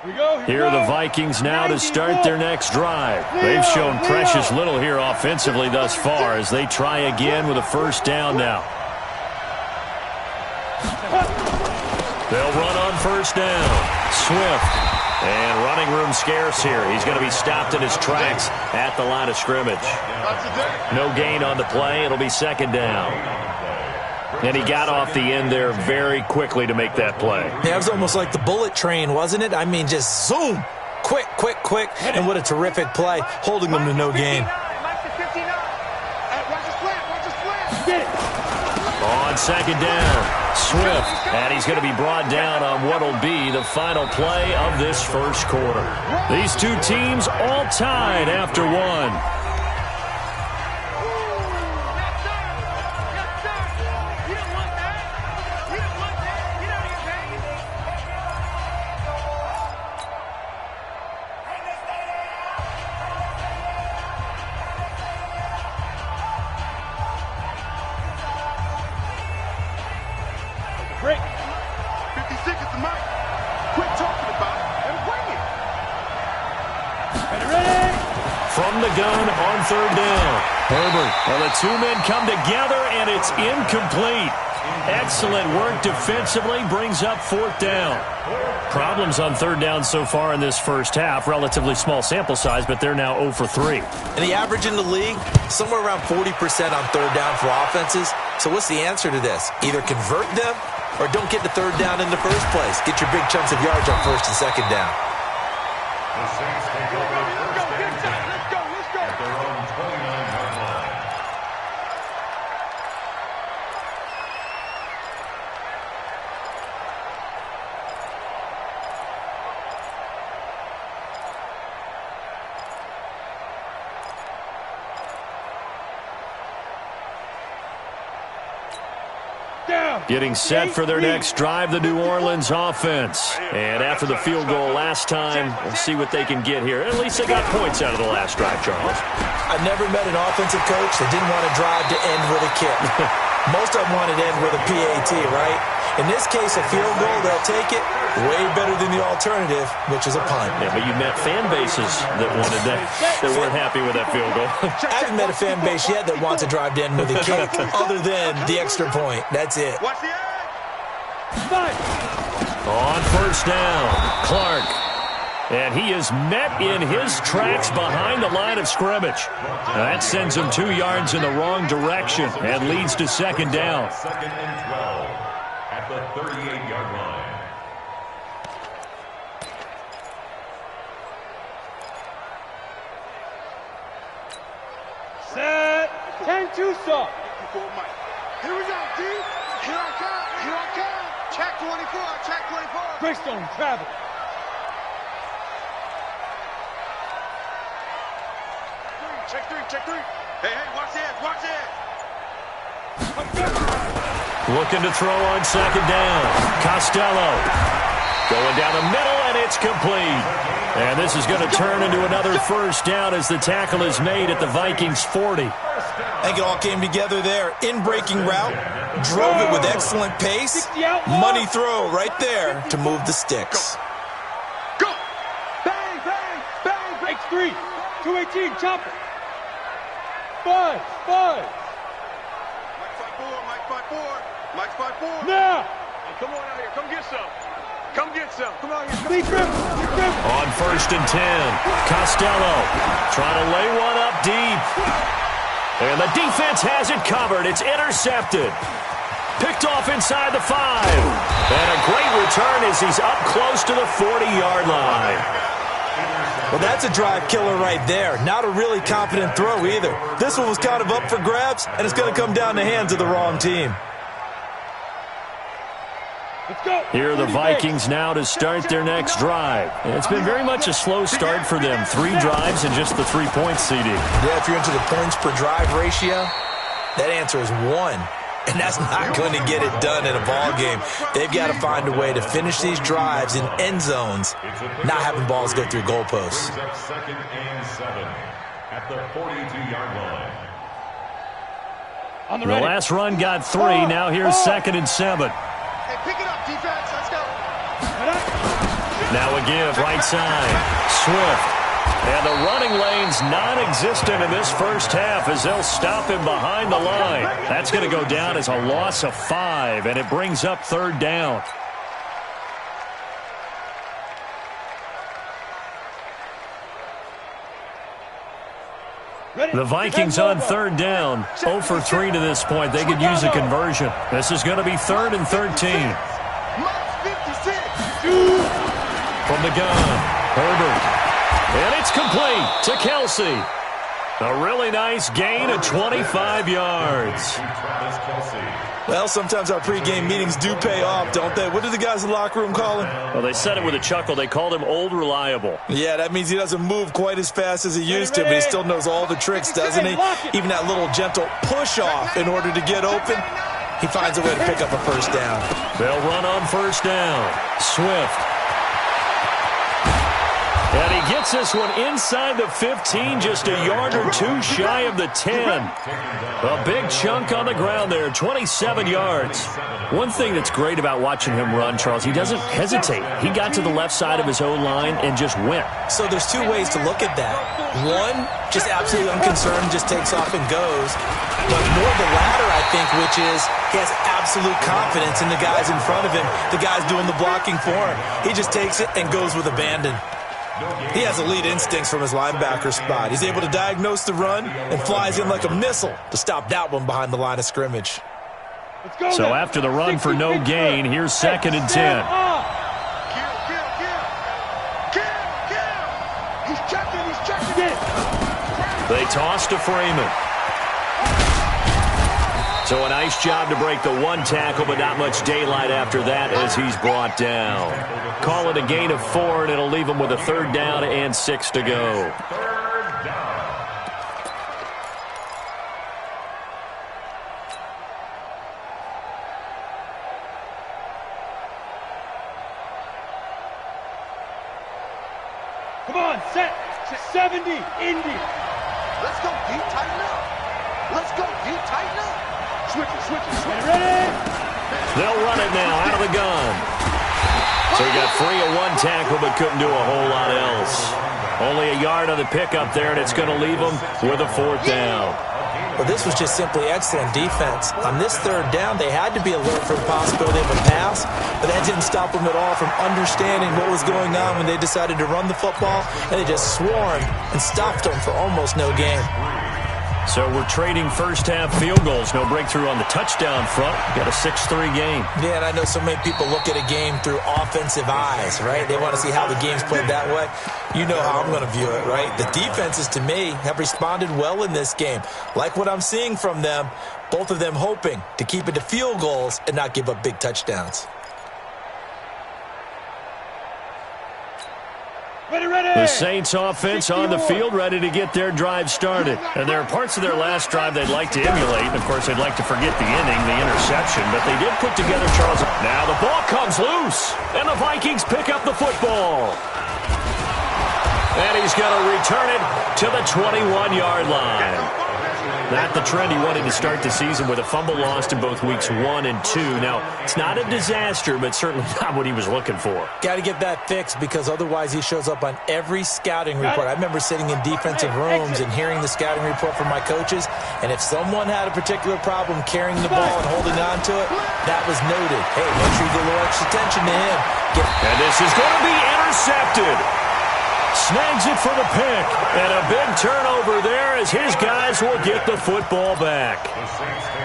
Here are the Vikings now to start their next drive. They've shown precious little here offensively thus far as they try again with a first down now. They'll run on first down. Swift. And running room scarce here. He's going to be stopped in his tracks at the line of scrimmage. No gain on the play. It'll be second down. And he got off the end there very quickly to make that play. Yeah, it was almost like the bullet train, wasn't it? I mean, just zoom. Quick, quick, quick. And what a terrific play, holding them to no gain. On second down, Swift. And he's going to be brought down on what will be the final play of this first quarter. These two teams all tied after one. Break. 56 at the mic. Quit talking about it and bring it. Ready? From the gun on third down. Herbert. Well, the two men come together, and it's incomplete. Excellent work defensively, brings up fourth down. Problems on third down so far in this first half. Relatively small sample size, but they're now 0 for 3. And the average in the league, somewhere around 40% on third down for offenses. So what's the answer to this? Either convert them or don't get the third down in the first place. Get your big chunks of yards on first and second down. The Saints take over first and 10 at their own 29-yard line. Getting set for their next drive, the New Orleans offense. And after the field goal last time, we'll see what they can get here. At least they got points out of the last drive, Charles. I never met an offensive coach that didn't want a drive to end with a kick. Most of them wanted to end with a PAT, right? In this case, a field goal, they'll take it. Way better than the alternative, which is a punt. Yeah, but you met fan bases that wanted that weren't happy with that field goal. I haven't met a fan base yet that wants a drive to end with a kick other than the extra point. That's it. Watch the edge. On first down, Clark. And he is met in his tracks behind the line of scrimmage. That sends him 2 yards in the wrong direction and leads to second down. Second and 12 at the 38-yard line. Set. 10-2 stop. Here we go, D. Here I come. Here I come. Check 24. Check 24. Greystone, travel. Check three. Check three. Hey, watch the edge. Watch the edge. Looking to throw on second down. Costello. Going down the middle, and it's complete. And this is going to turn into another first down as the tackle is made at the Vikings 40. I think it all came together there. In-breaking route, drove it with excellent pace. Money throw right there to move the sticks. Go. Bang, bang, bang. Breaks 3. 218, chopper. 5. Mike 5-4. Now. Hey, come on out here. Come get some. Come get some. Come on here. Big grip. On first and 10, Costello trying to lay one up deep. And the defense has it covered. It's intercepted. Picked off inside the 5. And a great return as he's up close to the 40-yard line. Well, that's a drive killer right there. Not a really confident throw either. This one was kind of up for grabs, and it's going to come down the hands of the wrong team. Let's go. Here are the Vikings now to start their next drive. It's been very much a slow start for them. 3 drives and just the 3 points, CD. Yeah, if you're into the points per drive ratio, that answer is 1. And that's not going to get it done in a ball game. They've got to find a way to finish these drives in end zones, not having balls go through goalposts. Second and 7 at the 42-yard line. On the The ready. last run got 3. Now here's second and 7. Hey, pick it up, defense. Let's go. Now a give, right side. Swift. And the running lane's non-existent in this first half as they'll stop him behind the line. That's going to go down as a loss of 5, and it brings up third down. The Vikings on third down, 0 for 3 to this point. They could use a conversion. This is going to be 3rd and 13. From the gun, Herbert. And it's complete to Kelsey. A really nice gain of 25 yards. Well, sometimes our pregame meetings do pay off, don't they? What do the guys in the locker room call him? Well, they said it with a chuckle. They called him Old Reliable. Yeah, that means he doesn't move quite as fast as he used to, but he still knows all the tricks, doesn't he? Even that little gentle push-off in order to get open, he finds a way to pick up a first down. They'll run on first down. Swift. And he gets this one inside the 15, just a yard or two shy of the 10. A big chunk on the ground there, 27 yards. One thing that's great about watching him run, Charles, he doesn't hesitate. He got to the left side of his own line and just went. So there's two ways to look at that. One, just absolutely unconcerned, just takes off and goes. But more the latter, I think, which is he has absolute confidence in the guys in front of him, the guys doing the blocking for him. He just takes it and goes with abandon. He has elite instincts from his linebacker spot. He's able to diagnose the run and flies in like a missile to stop that one behind the line of scrimmage. So after the run for no gain, here's 2nd and 10. They toss to Freeman. So a nice job to break the one tackle, but not much daylight after that as he's brought down. Call it a gain of 4, and it'll leave him with a 3rd down and 6 to go. Come on, set. 70, Indy. Let's go deep, tighten up. Let's go deep, tighten up. Switch it. Ready? They'll run it now out of the gun. So he got free of one tackle but couldn't do a whole lot else. Only a yard on the pickup there, and it's going to leave him with a 4th down. Well, this was just simply excellent defense. On this 3rd down, they had to be alert for the possibility of a pass, but that didn't stop them at all from understanding what was going on when they decided to run the football, and they just swarmed and stopped them for almost no gain. So we're trading first-half field goals. No breakthrough on the touchdown front. Got a 6-3 game. Yeah, and I know so many people look at a game through offensive eyes, right? They want to see how the game's played that way. You know how I'm going to view it, right? The defenses, to me, have responded well in this game. Like what I'm seeing from them, both of them hoping to keep it to field goals and not give up big touchdowns. The Saints offense on the field, ready to get their drive started. And there are parts of their last drive they'd like to emulate. Of course, they'd like to forget the inning, the interception, but they did put together Charles. Now the ball comes loose, and the Vikings pick up the football. And he's going to return it to the 21-yard line. Not the trend he wanted to start the season with a fumble lost in both weeks 1 and 2. Now, it's not a disaster, but certainly not what he was looking for. Got to get that fixed because otherwise he shows up on every scouting report. I remember sitting in defensive rooms and hearing the scouting report from my coaches, and if someone had a particular problem carrying the ball and holding on to it, that was noted. Hey, make sure you get a little extra attention to him. And this is going to be intercepted. Snags it for the pick, and a big turnover there as his guys will get the football back.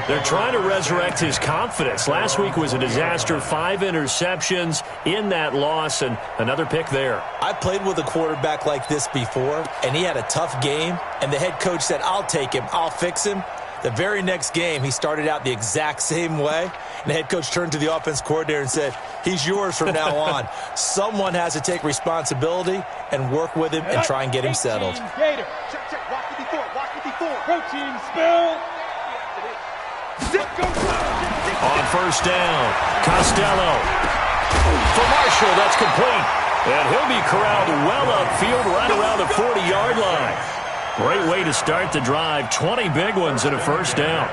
They're trying to resurrect his confidence. Last week was a disaster, 5 interceptions in that loss, and another pick there. I played with a quarterback like this before, and he had a tough game, and the head coach said, I'll take him, I'll fix him. The very next game, he started out the exact same way, and the head coach turned to the offense coordinator and said, he's yours from now on. Someone has to take responsibility and work with him and try and get him settled. Gator. Check. Watch it before. Protein spill. On first down, Costello. For Marshall, that's complete. And he'll be corralled well upfield right around the 40-yard line. Great way to start the drive. 20 big ones and a first down.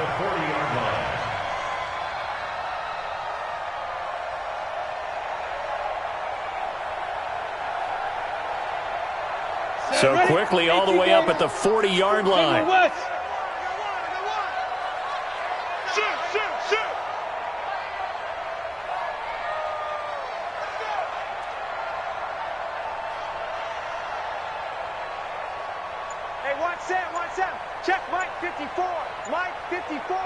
So quickly all the way up at the 40-yard line. Check Mike 54. Mike 54.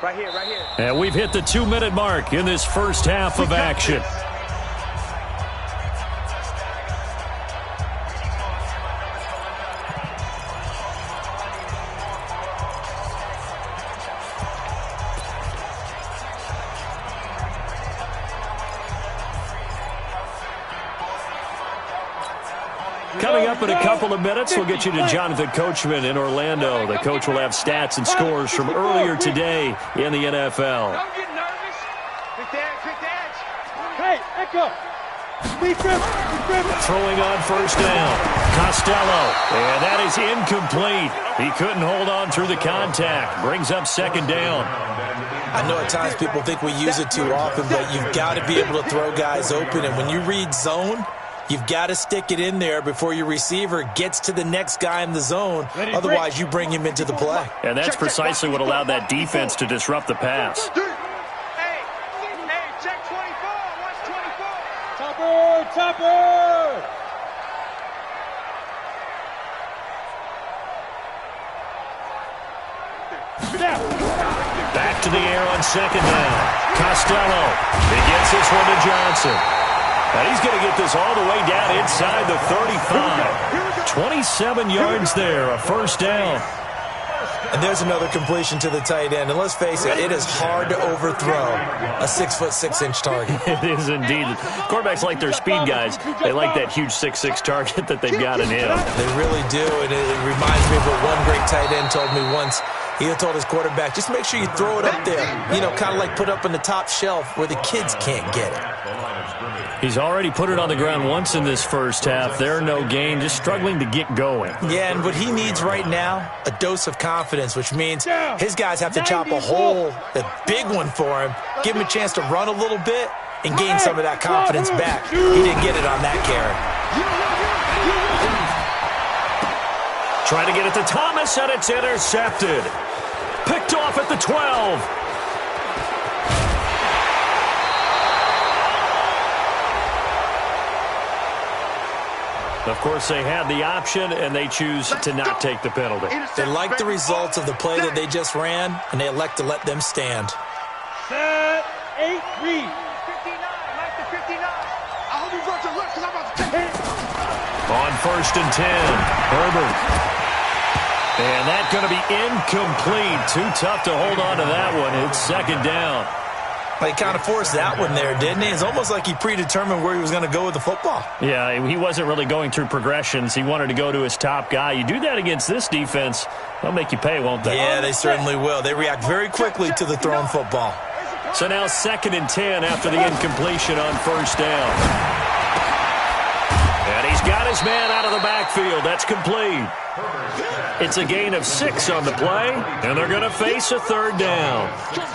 Right here, right here. And we've hit the 2-minute mark in this first half of action. Coming up in a couple of minutes, we'll get you to Jonathan Coachman in Orlando. The coach will have stats and scores from earlier today in the NFL. Don't get nervous. Quick edge. Hey, Echo. Throwing on first down. Costello. And that is incomplete. He couldn't hold on through the contact. Brings up second down. I know at times people think we use it too often, but you've got to be able to throw guys open. And when you read zone, you've got to stick it in there before your receiver gets to the next guy in the zone. Otherwise, you bring him into the play. And that's precisely what allowed that defense to disrupt the pass. Hey, check 24. Watch 24. Topper. Back to the air on second down. Costello. He gets this one to Johnson. And he's going to get this all the way down inside the 35. 27 yards there, a first down. And there's another completion to the tight end. And let's face it, it is hard to overthrow a 6'6" target. It is indeed. Quarterbacks like their speed guys. They like that huge 6'6" target that they've got in him. They really do. And it reminds me of what one great tight end told me once. He had told his quarterback, just make sure you throw it up there. You know, kind of like put up on the top shelf where the kids can't get it. He's already put it on the ground once in this first half. They're no gain, just struggling to get going. Yeah, and what he needs right now, a dose of confidence, which means his guys have to chop a hole, a big one for him, give him a chance to run a little bit and gain some of that confidence back. He didn't get it on that carry. Trying to get it to Thomas, and it's intercepted. Picked off at the 12. Of course, they had the option, and they choose to not take the penalty. They like the results of the play that they just ran, and they elect to let them stand. Set, 8, read. 59, Mike to 59. I hope you brought your luck, because I'm about to take it. On first and 10, Herbert. And that's going to be incomplete. Too tough to hold on to that one. It's second down. He kind of forced that one there, didn't he? It's almost like he predetermined where he was going to go with the football. Yeah, he wasn't really going through progressions. He wanted to go to his top guy. You do that against this defense, they'll make you pay, won't they? Yeah, they certainly will. They react very quickly to the thrown football. So now second and 10 after the incompletion on first down. And he's got his man out of the backfield. That's complete. It's a gain of 6 on the play, and they're going to face a third down.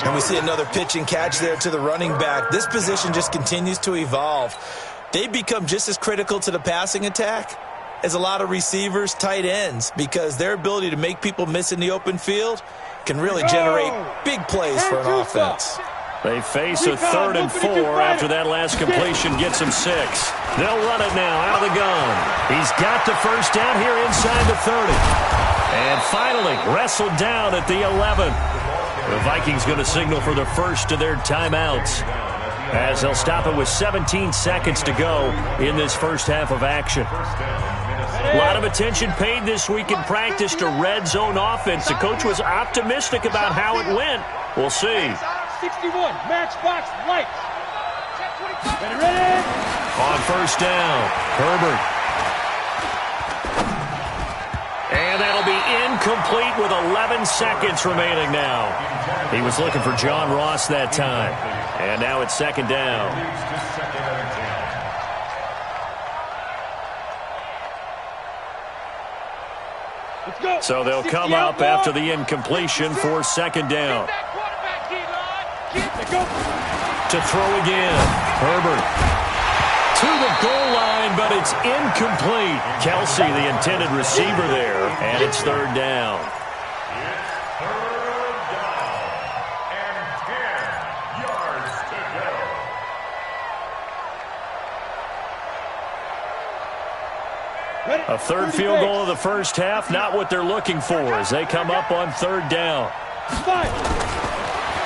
And we see another pitch and catch there to the running back. This position just continues to evolve. They become just as critical to the passing attack as a lot of receivers, tight ends, because their ability to make people miss in the open field can really generate big plays for an offense. They face a third and 4 after that last completion gets them 6. They'll run it now out of the gun. He's got the first down here inside the 30. And finally wrestled down at the 11. The Vikings going to signal for the first of their timeouts, as they'll stop it with 17 seconds to go in this first half of action. A lot of attention paid this week in practice to red zone offense. The coach was optimistic about how it went. We'll see. 61, matchbox lights. Ready. On first down, Herbert. And that'll be incomplete with 11 seconds remaining now. He was looking for John Ross that time. And now it's second down. Let's go. So they'll come up after the incompletion for second down. To throw again. Herbert to the goal line, but It's incomplete. Kelsey, the intended receiver there, and it's third down. It's third down and 10 yards to go. A third field goal of the first half, not what they're looking for as they come up on third down.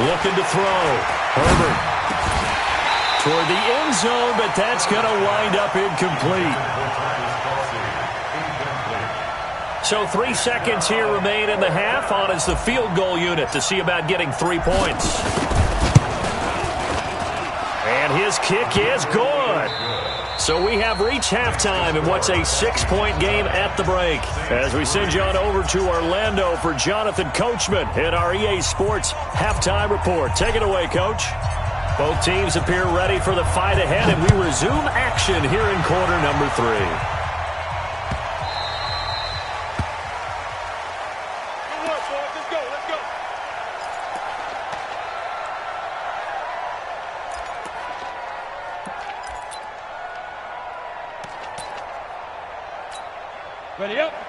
Looking to throw. Herbert toward the end zone, but that's going to wind up incomplete. So 3 seconds here remain in the half. On is the field goal unit to see about getting 3 points. And his kick is good. So we have reached halftime in what's a 6-point game at the break. As we send you on over to Orlando for Jonathan Coachman in our EA Sports Halftime Report. Take it away, Coach. Both teams appear ready for the fight ahead, and we resume action here in quarter number 3.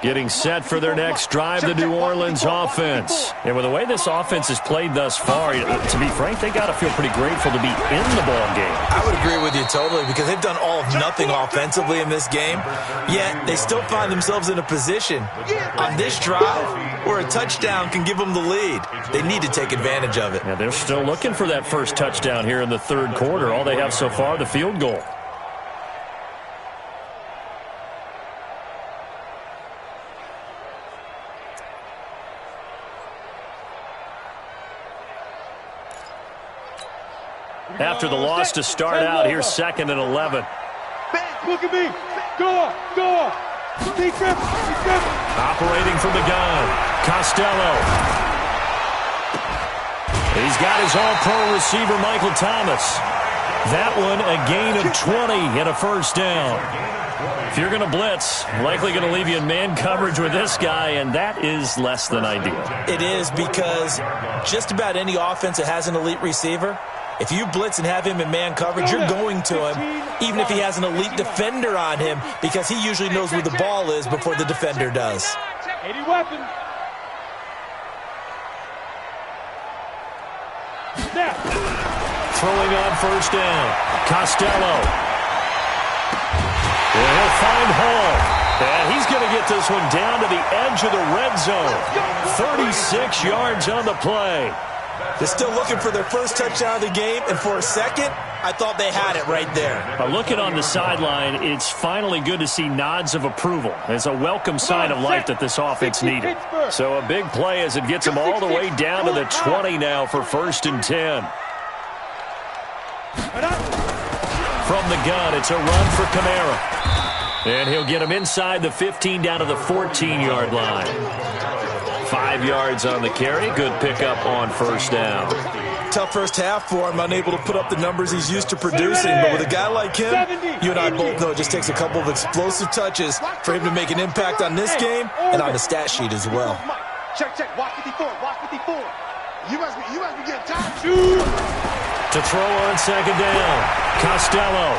Getting set for their next drive, the New Orleans offense. And with the way this offense has played thus far, to be frank, they got to feel pretty grateful to be in the ball game. I would agree with you totally because they've done all of nothing offensively in this game, yet they still find themselves in a position on this drive where a touchdown can give them the lead. They need to take advantage of it. Yeah, they're still looking for that first touchdown here in the third quarter. All they have so far, the field goal. After the loss to start out, here's 2nd and 11. Look at me. Go on. Defense. Operating from the gun. Costello. He's got his all-pro receiver, Michael Thomas. That one, a gain of 20 and a first down. If you're going to blitz, likely going to leave you in man coverage with this guy, and that is less than ideal. It is because just about any offense that has an elite receiver, if you blitz and have him in man coverage, you're going to him, even if he has an elite defender on him, because he usually knows where the ball is before the defender does. 80 weapons. Snap. Throwing on first down. Costello. And he'll find Hall. And he's going to get this one down to the edge of the red zone. 36 yards on the play. They're still looking for their first touchdown of the game, and for a second, I thought they had it right there. Looking on the sideline, it's finally good to see nods of approval. It's a welcome sign of life that this offense needed. So a big play as it gets them all the way down to the 20 now for 1st and 10. From the gun, it's a run for Kamara. And he'll get him inside the 15 down to the 14-yard line. 5 yards on the carry. Good pickup on first down. Tough first half for him, unable to put up the numbers he's used to producing. But with a guy like him, you and I both know it just takes a couple of explosive touches for him to make an impact on this game and on the stat sheet as well. Check. Watch 54. You must be getting tired. To throw on 2nd down. Costello.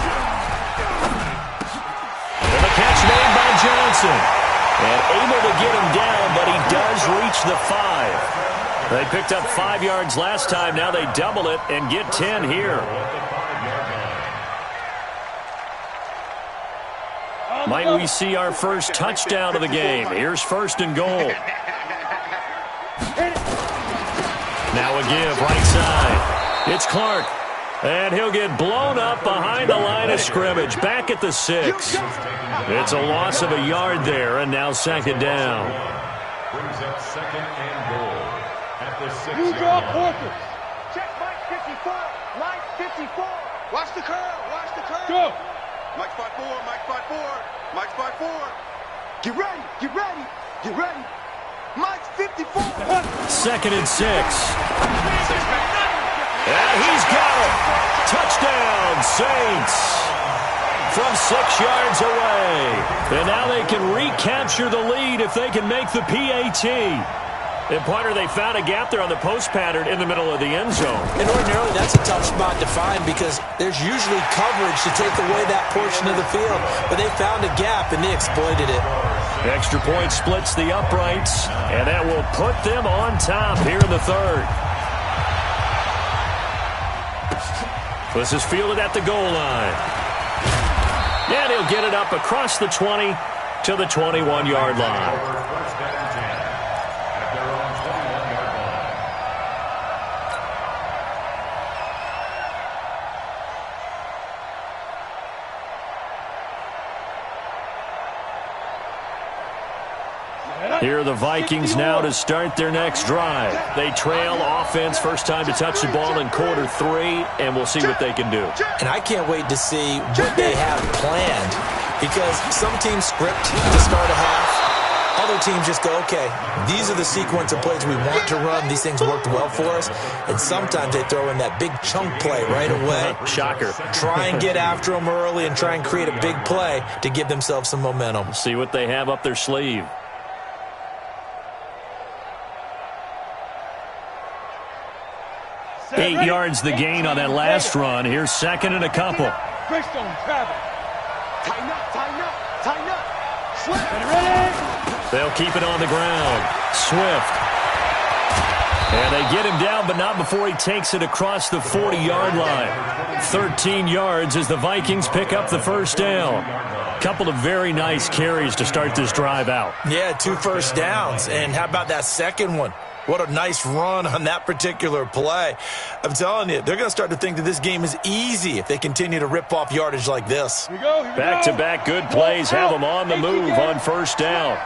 And the catch made by Johnson. And able to get him down, but he does reach the 5. They picked up 5 yards last time. Now they double it and get 10 here. Might we see our first touchdown of the game? Here's 1st and goal. Now a give, right side. It's Clark. And he'll get blown up behind the line of scrimmage. Back at the 6. It's a loss of a yard there, and now 2nd down. Brings up 2nd and goal at the 6. You draw quarters. Check Mike 54. Mike 54. Watch the curl. Go. Mike 5-4. Mike 5-4. Get ready. Mike 54. 2nd and 6. And he's got it. Touchdown, Saints. From 6 yards away. And now they can recapture the lead if they can make the PAT. And, partner, they found a gap there on the post pattern in the middle of the end zone. And ordinarily, that's a tough spot to find because there's usually coverage to take away that portion of the field. But they found a gap, and they exploited it. Extra point splits the uprights, and that will put them on top here in the third. This is fielded at the goal line. And he'll get it up across the 20 to the 21-yard line. Here are the Vikings now to start their next drive. They trail offense, first time to touch the ball in quarter 3, and we'll see what they can do. And I can't wait to see what they have planned because some teams script to start a half. Other teams just go, okay, these are the sequence of plays we want to run. These things worked well for us. And sometimes they throw in that big chunk play right away. Shocker. Try and get after them early and try and create a big play to give themselves some momentum. See what they have up their sleeve. 8 yards the gain on that last run. Here's second and a couple. Greystone, travel. Tighten up, tighten up, tighten up. Swift. Ready? They'll keep it on the ground. Swift. And they get him down, but not before he takes it across the 40-yard line. 13 yards as the Vikings pick up the first down. Couple of very nice carries to start this drive out. Yeah, 2 first downs. And how about that second one? What a nice run on that particular play. I'm telling you, they're going to start to think that this game is easy if they continue to rip off yardage like this. Here we go, here we go. Back-to-back good plays have them on the move on first down.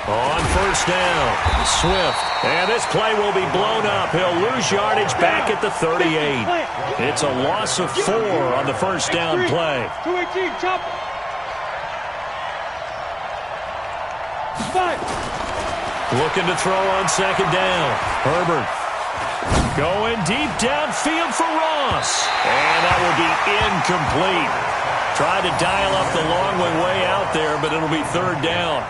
On first down, Swift. And this play will be blown up. He'll lose yardage back at the 38. It's a loss of 4 on the first down play. 218, chop. 5. Looking to throw on second down. Herbert going deep downfield for Ross. And that will be incomplete. Tried to dial up the long way out there, but it'll be third down.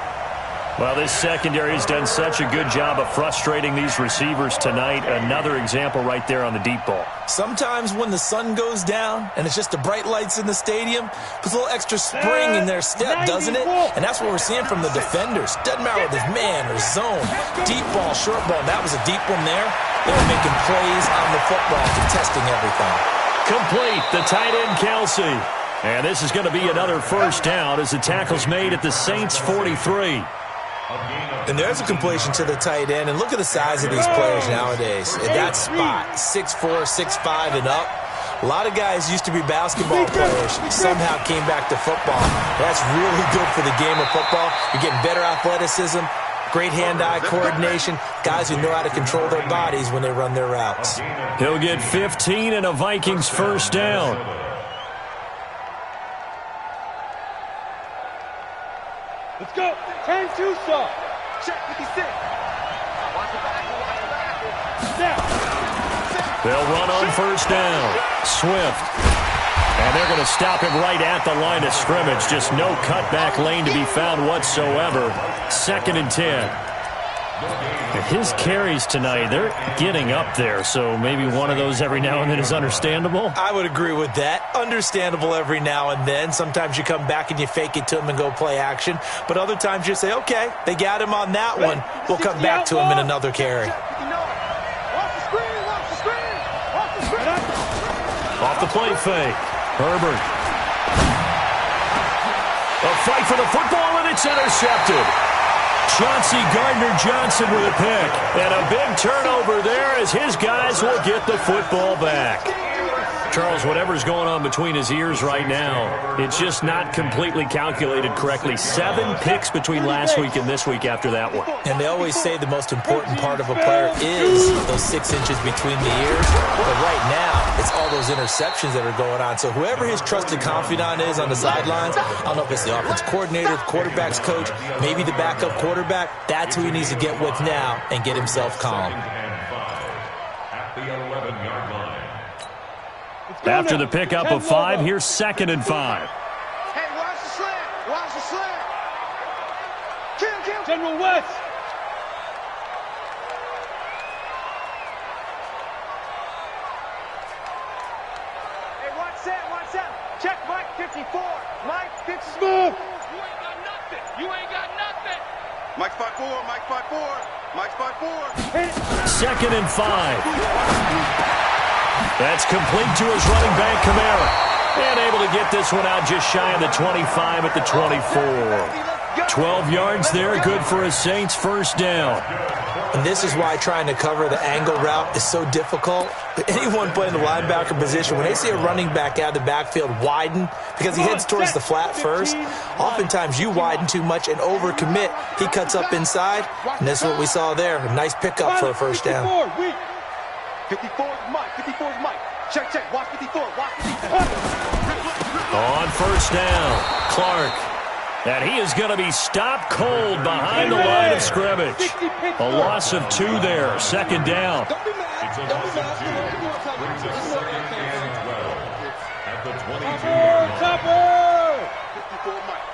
Well, this secondary has done such a good job of frustrating these receivers tonight. Another example right there on the deep ball. Sometimes when the sun goes down and it's just the bright lights in the stadium, puts a little extra spring in their step, doesn't it? And that's what we're seeing from the defenders. Doesn't matter whether it's man or zone. Deep ball, short ball. That was a deep one there. They were making plays on the football, contesting everything. Complete, the tight end, Kelsey. And this is going to be another first down as the tackle's made at the Saints' 43. And there's a completion to the tight end. And look at the size of these players nowadays. At that spot, 6'4", 6'5", and up. A lot of guys used to be basketball players, somehow came back to football. That's really good for the game of football. You're getting better athleticism, great hand-eye coordination, guys who know how to control their bodies when they run their routes. He'll get 15 and a Vikings first down. Let's go. Turn 2 stop. Check 56. Watch the back, watch the back. Snap. They'll run on first down. Swift. And they're going to stop him right at the line of scrimmage. Just no cutback lane to be found whatsoever. Second and 10. His carries tonight, they're getting up there, so maybe one of those every now and then is understandable. I would agree with that. Understandable every now and then. Sometimes you come back and you fake it to him and go play action. But other times you say, okay, they got him on that one. We'll come back to him in another carry. Off the play fake. Herbert. A fight for the football, and it's intercepted. Chauncey Gardner-Johnson with a pick. And a big turnover there as his guys will get the football back. Charles, whatever's going on between his ears right now, it's just not completely calculated correctly. 7 picks between last week and this week after that one. And they always say the most important part of a player is those 6 inches between the ears. But right now, it's all those interceptions that are going on. So whoever his trusted confidant is on the sidelines, I don't know if it's the offense coordinator, the quarterback's coach, maybe the backup quarterback, that's who he needs to get with now and get himself calm. At the 11-yard line. After the pickup of 5, here's second and 5. Hey, watch the slant. Watch the slant. Kill. General West. Hey, watch that, watch that. Check Mike 54. Mike 54. Smooth. You ain't got nothing. You ain't got nothing. Mike spot 4. Mike spot 4. Mike spot 4. Second and 5. That's complete to his running back, Kamara. And able to get this one out just shy of the 25 at the 24. 12 yards there, good for a Saints first down. And this is why trying to cover the angle route is so difficult. Anyone playing the linebacker position, when they see a running back out of the backfield widen, because he heads towards the flat first, oftentimes you widen too much and overcommit. He cuts up inside, and that's what we saw there. A nice pickup for a first down. 54 is Mike. 54 is Mike. Check, check. Watch 54. Watch 54. On first down, Clark. And he is going to be stopped cold behind the line of scrimmage. A loss of 2 there, second down. Don't be mad. Don't be mad. Brings us second and 12 at the 22-yard line. Topper! 54 Mike.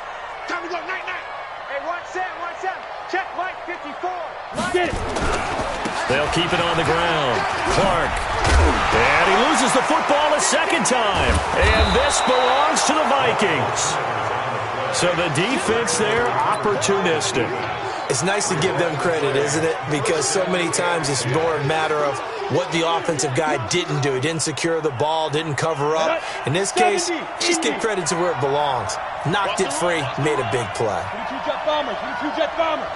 Time to go. Night, night. Hey, watch that, watch that. Check Mike 54. Mike. Get it. They'll keep it on the ground. Clark. And he loses the football a second time. And this belongs to the Vikings. So the defense there, opportunistic. It's nice to give them credit, isn't it? Because so many times it's more a matter of what the offensive guy didn't do. He didn't secure the ball, didn't cover up. In this case, just give credit to where it belongs. Knocked it free, made a big play. 22 jet bombers. 22 jet bombers.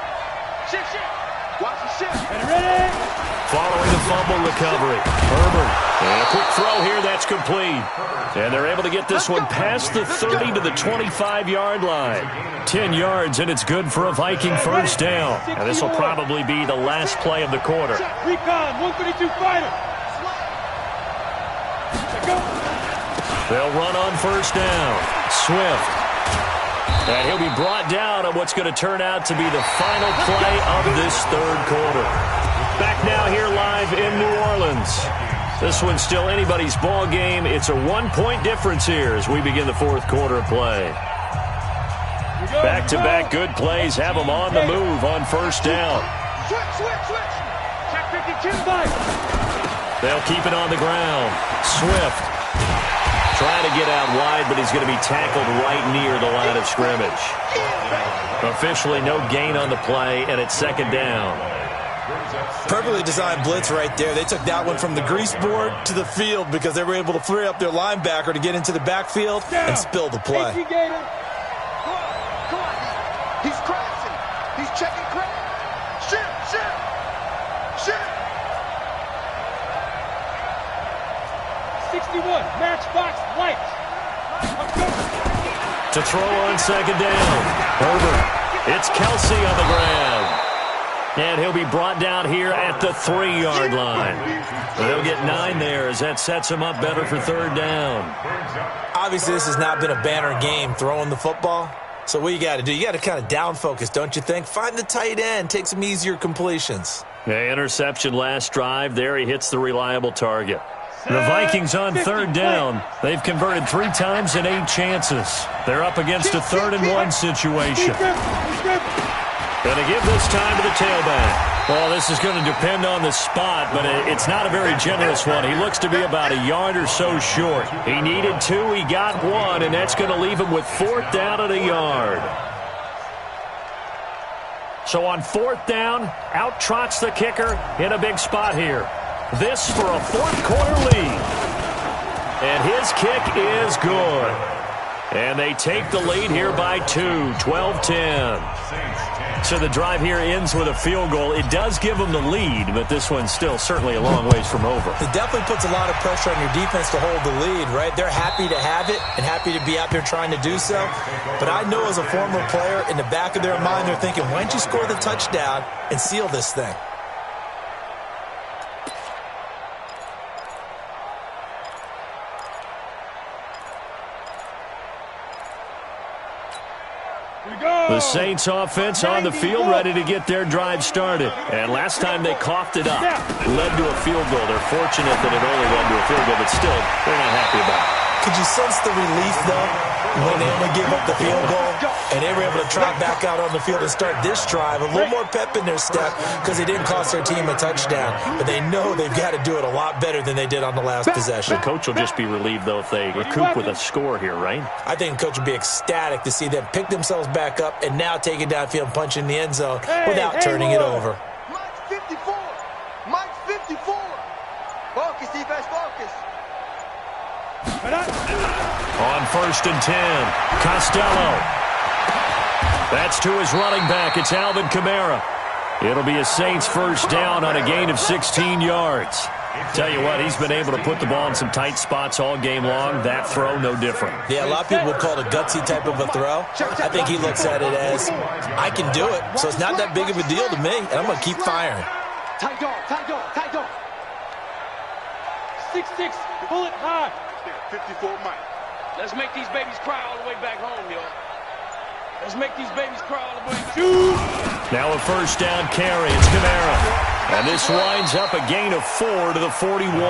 Shift, shift. Watch the shift. Ready? Following the fumble recovery, Herbert. And a quick throw here, that's complete. And they're able to get this one past the 30 to the 25-yard line. 10 yards, and it's good for a Viking first down. And this will probably be the last play of the quarter. Recon, 132 fighter. Go. They'll run on first down. Swift. And he'll be brought down on what's going to turn out to be the final play of this third quarter. Back now here live in New Orleans. This one's still anybody's ball game. It's a 1-point difference here as we begin the fourth quarter of play. Back-to-back good plays have them on the move on first down. Switch, switch, switch. Check 52. They'll keep it on the ground. Swift trying to get out wide, but he's going to be tackled right near the line of scrimmage. Officially no gain on the play, and it's second down. Perfectly designed blitz right there. They took that one from the grease board to the field because they were able to free up their linebacker to get into the backfield and spill the play. Come on. Come on. He's crashing. He's checking crash. Shift, shift. Shift. 61, matchbox lights. To throw on second down. Herbert. It's Kelsey on the ground. And he'll be brought down here at the 3-yard line. They'll get 9 there as that sets him up better for third down. Obviously, this has not been a banner game throwing the football. So what you got to do, you got to kind of down focus, don't you think? Find the tight end, take some easier completions. Yeah, interception last drive. There he hits the reliable target. The Vikings on third down. They've converted 3 times in 8 chances. They're up against a 3rd-and-1 situation. Going to give this time to the tailback. Well, this is going to depend on the spot, but it's not a very generous one. He looks to be about a yard or so short. He needed 2, he got 1, and that's going to leave him with 4th down at a yard. So on 4th down, out trots the kicker in a big spot here. This for a fourth-quarter lead. And his kick is good. And they take the lead here by 2, 12-10. So the drive here ends with a field goal. It does give them the lead, but this one's still certainly a long ways from over. It definitely puts a lot of pressure on your defense to hold the lead, right? They're happy to have it and happy to be out there trying to do so. But I know as a former player, in the back of their mind, they're thinking, why don't you score the touchdown and seal this thing? The Saints offense on the field, ready to get their drive started. And last time they coughed it up. It led to a field goal. They're fortunate that it only led to a field goal, but still, they're not happy about it. Could you sense the relief, though, when they only gave up the field goal and they were able to trot back out on the field and start this drive? A little more pep in their step because they didn't cost their team a touchdown. But they know they've got to do it a lot better than they did on the last possession. The coach will just be relieved, though, if they recoup with a score here, right? I think the coach would be ecstatic to see them pick themselves back up and now take it downfield and punch in the end zone without turning it over. Mike's 54. Mike's 54. Focus, defense, focus. On 1st and 10, Costello. That's to his running back. It's Alvin Kamara. It'll be a Saints first down on a gain of 16 yards. Tell you what, he's been able to put the ball in some tight spots all game long. That throw, no different. Yeah, a lot of people would call it a gutsy type of a throw. I think he looks at it as, I can do it, so it's not that big of a deal to me, and I'm going to keep firing. Tight dog, tight dog, tight dog. 6'6", pull it high. 54 Mike. Let's make these babies cry all the way back home, y'all. Let's make these babies cry all the way back. Now a first down carry. It's Kamara. And this winds up a gain of 4 to the 41.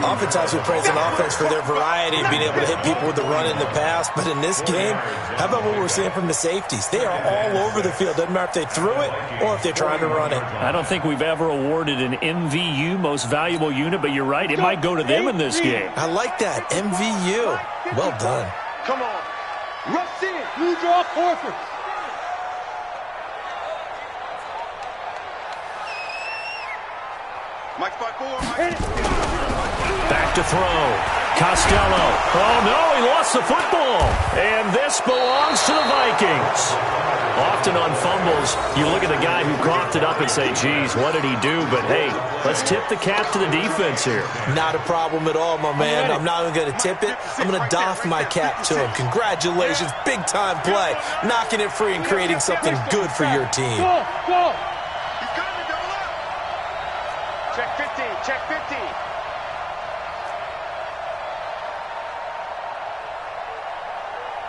Oftentimes we praise an offense for their variety of being able to hit people with the run in the pass. But in this game, how about what we're seeing from the safeties? They are all over the field. Doesn't matter if they threw it or if they're trying to run it. I don't think we've ever awarded an MVU, most valuable unit, but you're right. It might go to them in this game. I like that. MVU. Well done. Come on. Rush in. You draw Horford. Mike's 5'4". Mike. Back to throw. Costello. Oh, no, he lost the football. And this belongs to the Vikings. Often on fumbles, you look at the guy who coughed it up and say, geez, what did he do? But, hey, let's tip the cap to the defense here. Not a problem at all, my man. I'm not even going to tip it. I'm going to doff my cap to him. Congratulations. Big-time play. Knocking it free and creating something good for your team. Go. He's coming to double up. Check 15, check 15.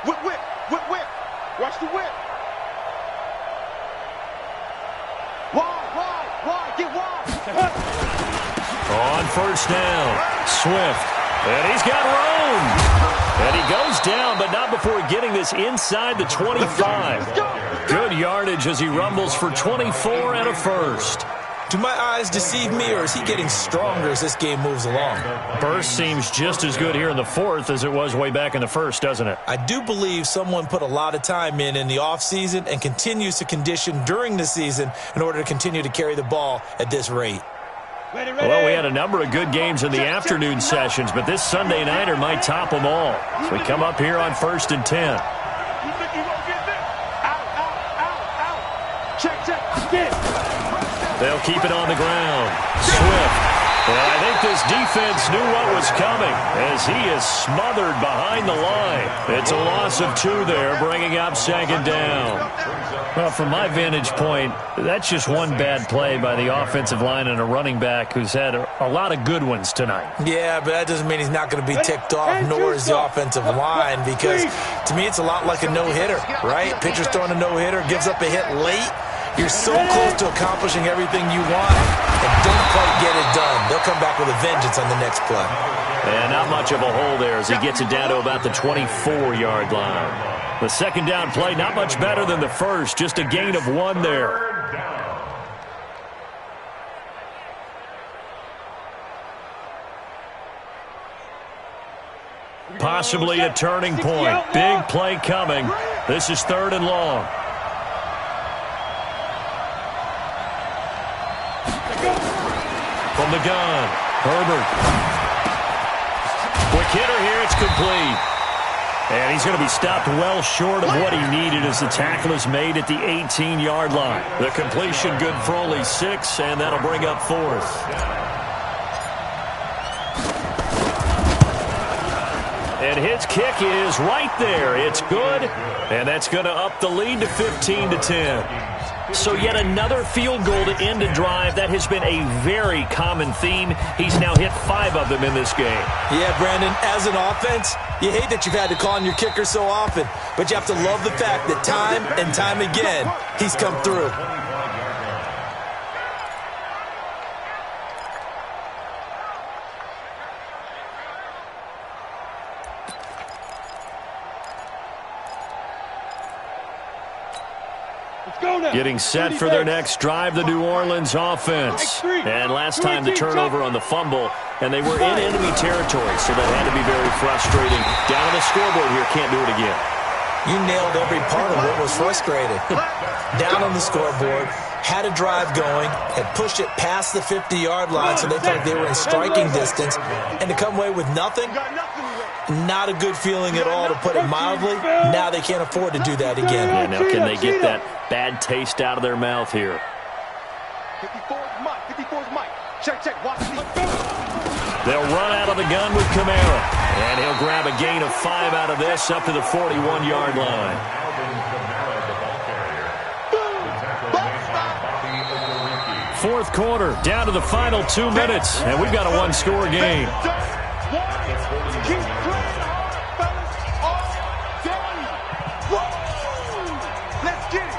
Whip, whip, whip, whip. Watch the whip. Wide, get wide. On first down, Swift. And he's got room. And he goes down, but not before getting this inside the 25. Good yardage as he rumbles for 24 and a first. Do my eyes deceive me, or is he getting stronger as this game moves along? Burst seems just as good here in the fourth as it was way back in the first, doesn't it? I do believe someone put a lot of time in the offseason and continues to condition during the season in order to continue to carry the ball at this rate. Well, we had a number of good games in the afternoon sessions, but this Sunday nighter might top them all. So we come up here on 1st and 10. You think you won't get this? Out. Check. Get. They'll keep it on the ground. Swift. And I think this defense knew what was coming as he is smothered behind the line. It's a loss of 2 there, bringing up 2nd down. Well, from my vantage point, that's just one bad play by the offensive line and a running back who's had a lot of good ones tonight. Yeah, but that doesn't mean he's not going to be ticked off, nor is the offensive line, because to me it's a lot like a no-hitter, right? Pitcher's throwing a no-hitter, gives up a hit late. You're so close to accomplishing everything you want and don't quite get it done. They'll come back with a vengeance on the next play. And not much of a hole there as he gets it down to about the 24-yard line. The second down play, not much better than the first, just a gain of 1 there. Possibly a turning point. Big play coming. This is 3rd and long. From the gun, Herbert. Quick hitter here, it's complete. And he's going to be stopped well short of what he needed as the tackle is made at the 18-yard line. The completion good for only 6, and that'll bring up 4th. And his kick is right there. It's good, and that's going to up the lead to 15-10. So yet another field goal to end a drive. That has been a very common theme. He's now hit 5 of them in this game. Yeah, Brandon, as an offense, you hate that you've had to call on your kicker so often, but you have to love the fact that time and time again, he's come through. Getting set for their next drive, the New Orleans offense. And last time the turnover on the fumble, and they were in enemy territory, so that had to be very frustrating. Down on the scoreboard here, can't do it again. You nailed every part of what was frustrating. Down on the scoreboard, had a drive going, had pushed it past the 50-yard line, so they felt they were in striking distance, and to come away with nothing, not a good feeling at all, to put it mildly. Now they can't afford to do that again. Yeah, now can they get that bad taste out of their mouth here? 54's Mike. 54's Mike. Check, check. Watch the They'll run out of the gun with Kamara, and he'll grab a gain of 5 out of this up to the 41-yard line. Fourth quarter, down to the final 2 minutes, and we've got a one-score game. Keep playing hard, fellas, all day. Whoa! Let's get it.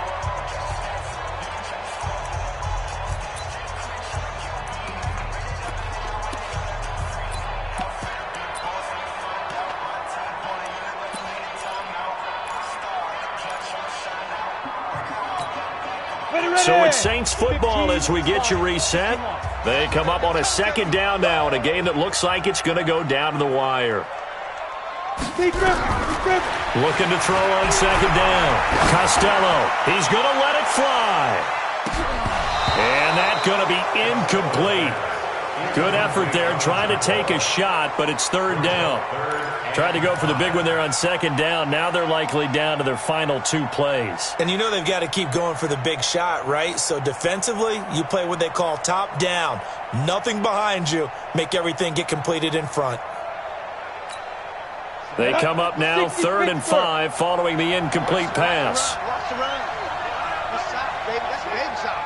So it's Saints football as we get you reset. They come up on a second down now in a game that looks like it's going to go down to the wire. Looking to throw on second down. Costello, he's going to let it fly. And that's going to be incomplete. Good effort there trying to take a shot, but it's third down. Tried to go for the big one there on second down. Now they're likely down to their final 2 plays. And you know they've got to keep going for the big shot, right? So defensively, you play what they call top down. Nothing behind you. Make everything get completed in front. They come up now, 3rd and 5, following the incomplete pass. Watch the run. This side, baby. That's the baby side.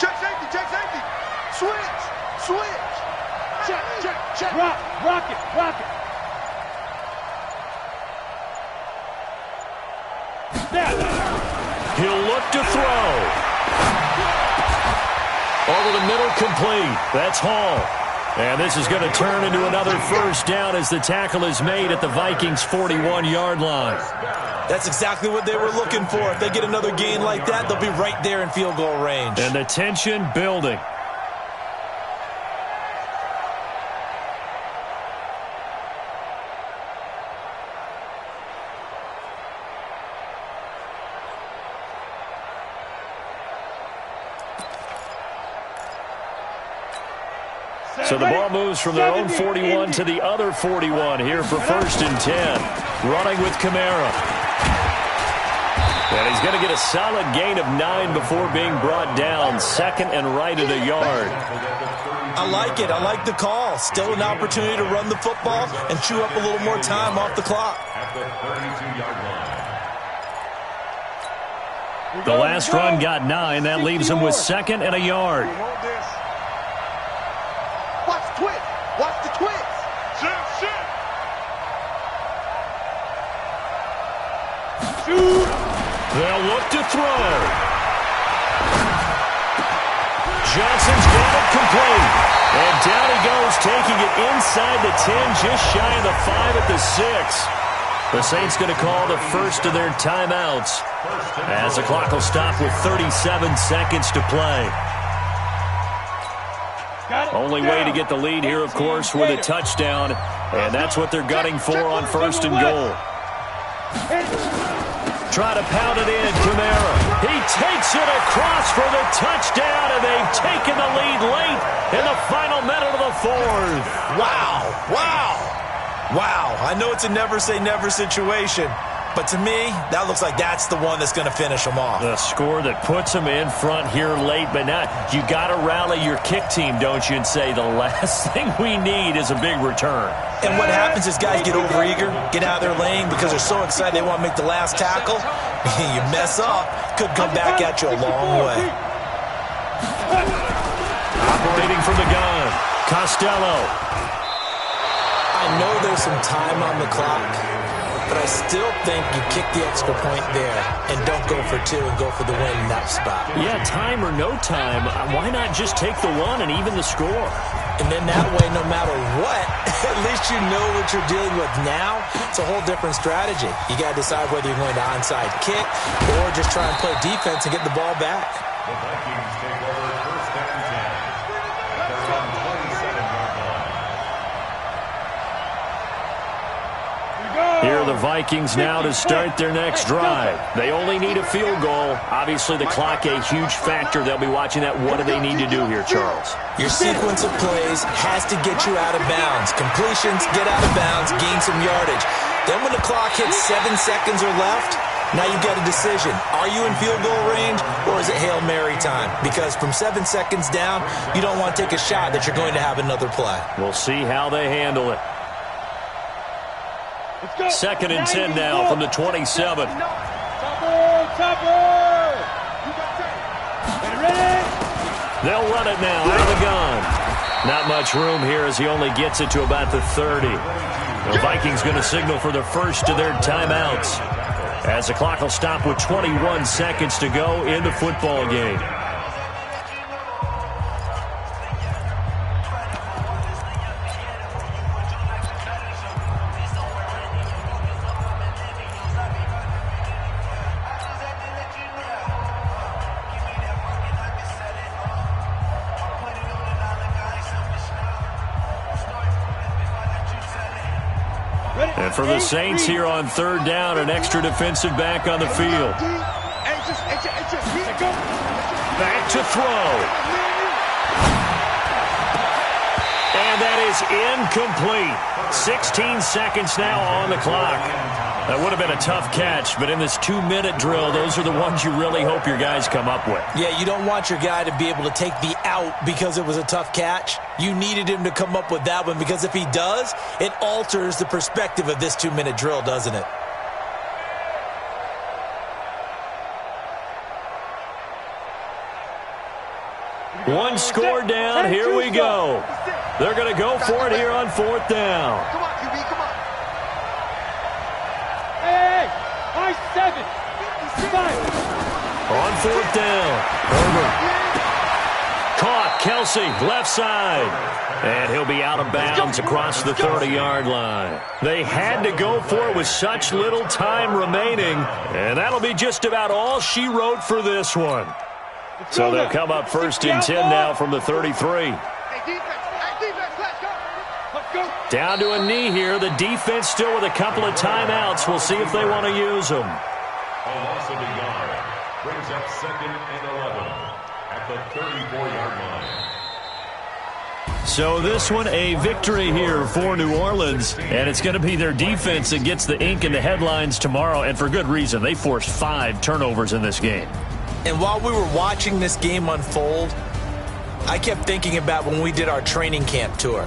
Check safety, check safety. Switch, switch. Check, check, check. Rock it, rock it. He'll look to throw. Over the middle, complete. That's Hall. And this is going to turn into another first down as the tackle is made at the Vikings' 41-yard line. That's exactly what they were looking for. If they get another gain like that, they'll be right there in field goal range. And the tension building. So the ball moves from their own 41 to the other 41 here for 1st and 10. Running with Kamara. And he's going to get a solid gain of 9 before being brought down. 2nd and right at a yard. I like it. I like the call. Still an opportunity to run the football and chew up a little more time off the clock. The last run got 9. That leaves him with 2nd and a yard. Watch the twist. Watch the twist. Shoot. They'll look to throw. Johnson's got it complete. And down he goes, taking it inside the 10, just shy of the 5 at the 6. The Saints going to call the first of their timeouts as the clock will stop with 37 seconds to play. Only way to get the lead here, of course, with a touchdown, and that's what they're gunning for on 1st and goal. Try to pound it in, Kamara. He takes it across for the touchdown, and they've taken the lead late in the final minute of the 4th. Wow, wow, wow. I know it's a never-say-never situation, but to me, that looks like that's the one that's going to finish them off. The score that puts them in front here late, but now you got to rally your kick team, don't you, and say the last thing we need is a big return. And what happens is guys get overeager, get out of their lane because they're so excited they want to make the last tackle. You mess up, could come back at you a long way. Operating from the gun, Costello. I know there's some time on the clock, but I still think you kick the extra point there and don't go for 2 and go for the win in that spot. Yeah, time or no time, why not just take the 1 and even the score? And then that way, no matter what, at least you know what you're dealing with now. it's a whole different strategy. You got to decide whether you're going to onside kick or just try and play defense and get the ball back. The Vikings take over first and 10 at their own 27-yard line. Here are the Vikings now to start their next drive. They only need a field goal. Obviously, the clock a huge factor. They'll be watching that. What do they need to do here, Charles? Your sequence of plays has to get you out of bounds. Completions, get out of bounds, gain some yardage. Then when the clock hits 7 seconds or left, now you've got a decision. Are you in field goal range or is it Hail Mary time? Because from 7 seconds down, you don't want to take a shot that you're going to have another play. We'll see how they handle it. 2nd and 10 now from the 27. They'll run it now out of the gun. Not much room here as he only gets it to about the 30. The Vikings going to signal for the first of their timeouts as the clock will stop with 21 seconds to go in the football game. And for the Saints here on 3rd down, an extra defensive back on the field. Back to throw. And that is incomplete. 16 seconds now on the clock. That would have been a tough catch, but in this 2-minute drill, those are the ones you really hope your guys come up with. Yeah, you don't want your guy to be able to take the out because it was a tough catch. You needed him to come up with that one because if he does, it alters the perspective of this 2-minute drill, doesn't it? One score down. Here we go. They're going to go for it here on 4th down. Come on, QB, come on. Hey, high 7. 5. On 4th down. Herbert. Caught. Kelsey, left side. And he'll be out of bounds across the 30-yard line. They had to go for it with such little time remaining. And that'll be just about all she wrote for this one. So they'll come up 1st and 10 now from the 33. Down to a knee here. The defense still with a couple of timeouts. We'll see if they want to use them. A loss of a yard brings up 2nd and 11 at the 34-yard line. So this one a victory here for New Orleans, and it's going to be their defense that gets the ink in the headlines tomorrow, and for good reason. They forced 5 turnovers in this game. And while we were watching this game unfold, I kept thinking about when we did our training camp tour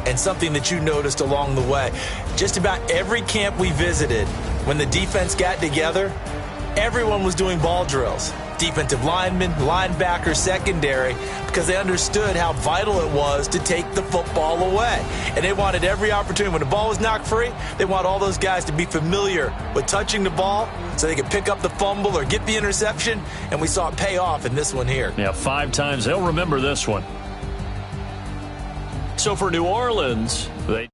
and something that you noticed along the way. Just about every camp we visited, when the defense got together, everyone was doing ball drills. Defensive linemen, linebackers, secondary, because they understood how vital it was to take the football away. And they wanted every opportunity. When the ball was knocked free, they want all those guys to be familiar with touching the ball so they could pick up the fumble or get the interception. And we saw it pay off in this one here. Yeah, 5 times. They'll remember this one. So for New Orleans, they